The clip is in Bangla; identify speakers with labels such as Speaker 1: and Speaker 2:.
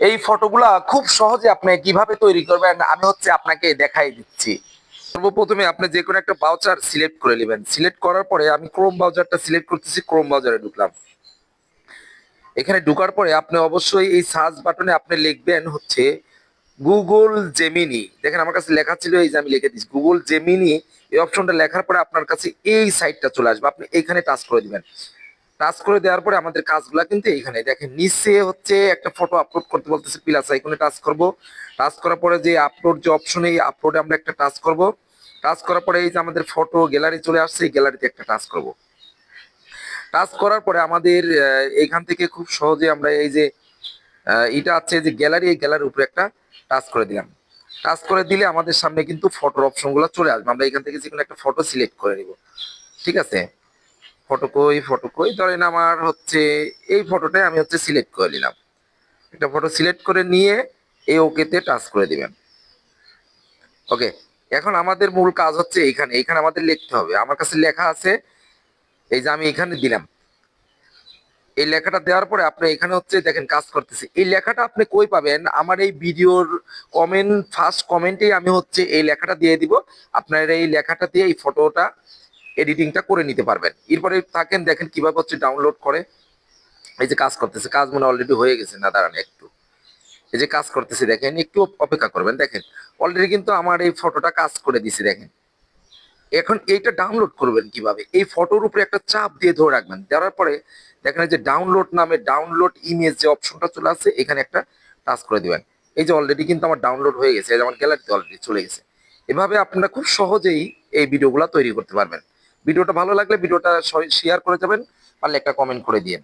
Speaker 1: এই ফটোগুলা খুব সহজে আপনি কিভাবে তৈরি করবেন আমি আপনাকে দেখাই দিচ্ছি। সর্বপ্রথমে আপনি যে কোনো একটা ব্রাউজার সিলেক্ট করে নেবেন। সিলেক্ট করার পরে আমি ক্রোম ব্রাউজারটা সিলেক্ট করতেছি, ক্রোম ব্রাউজারে ঢুকলাম। এখানে ঢোকার পরে আপনি অবশ্যই এই সার্চ বাটনে আপনি লিখবেন গুগল জেমিনি। দেখেন আমার কাছে লেখা ছিল, এই যে আমি লিখে দিচ্ছি গুগল জেমিনি। এই অপশনটা লেখার পরে আপনার কাছে এই সাইটটা চলে আসবে, আপনি এখানে টাচ করে দিবেন। টাচ করে দেওয়ার পরে আমাদের কাজগুলা কিন্তু এইখানে দেখেন, নিচে একটা ফটো আপলোড করতে বলতেছে, প্লাস আইকনে টাচ করব। টাচ করার পরে যে আপলোড যে অপশন, এই আপলোডে আমরা একটা টাচ করব। টাচ করার পরে এই যে আমাদের ফটো গ্যালারি চলে আসছে, এই গ্যালারিতে একটা টাচ করব। টাচ করার পরে আমাদের এইখান থেকে খুব সহজে আমরা এই যে এটা আছে যে গ্যালারি, এই গ্যালারির উপরে একটা টাচ করে দিলাম। টাচ করে দিলে আমাদের সামনে কিন্তু ফটোর অপশন গুলো চলে আসবে। আমরা এখান থেকে যে কোনো একটা ফটো সিলেক্ট করে নিব। ঠিক আছে, ফটো কই ধরেন আমার এই ফটোটাই আমি সিলেক্ট করে নিলাম। একটা ফটো সিলেক্ট করে নিয়ে এই ওকেতে টাচ করে দিবেন। ওকে, এখন আমাদের মূল কাজ এখানে এখানে আমাদের লিখতে হবে। আমার কাছে লেখা আছে, এই যে আমি এখানে দিলাম। এই লেখাটা দেওয়ার পরে আপনি এখানে দেখেন কাজ করতেছে। এই লেখাটা আপনি কই পাবেন? আমার এই ভিডিওর কমেন্ট, ফার্স্ট কমেন্টেই আমি এই লেখাটা দিয়ে দিব। আপনার এই লেখাটা দিয়ে এই ফটোটা এডিটিংটা করে নিতে পারবেন। এরপরে থাকেন, দেখেন কিভাবে ডাউনলোড করে। এই যে কাজ করতেছে, কাজ মনে অলরেডি হয়ে গেছে না, দাঁড়ান একটু। এই যে কাজ করতেছে, দেখেন একটু অপেক্ষা করবেন। দেখেন অলরেডি কিন্তু আমার এই ফটোটা কাজ করে দিছে। দেখেন এখন এইটা ডাউনলোড করবেন কিভাবে? এই ফটোর উপরে একটা চাপ দিয়ে ধরে রাখবেন। দেওয়ার পরে দেখেন এই যে ডাউনলোড নামে ডাউনলোড ইমেজ যে অপশনটা চলে আসছে, এখানে একটা টাচ করে দিবেন। এই যে অলরেডি কিন্তু আমার ডাউনলোড হয়ে গেছে, এই যে আমার গ্যালারিতে অলরেডি চলে গেছে। এভাবে আপনারা খুব সহজেই এই ভিডিওগুলো তৈরি করতে পারবেন। ভিডিওটা ভালো লাগলে ভিডিওটা শেয়ার করে যাবেন, পারলে একটা কমেন্ট করে দিয়েন।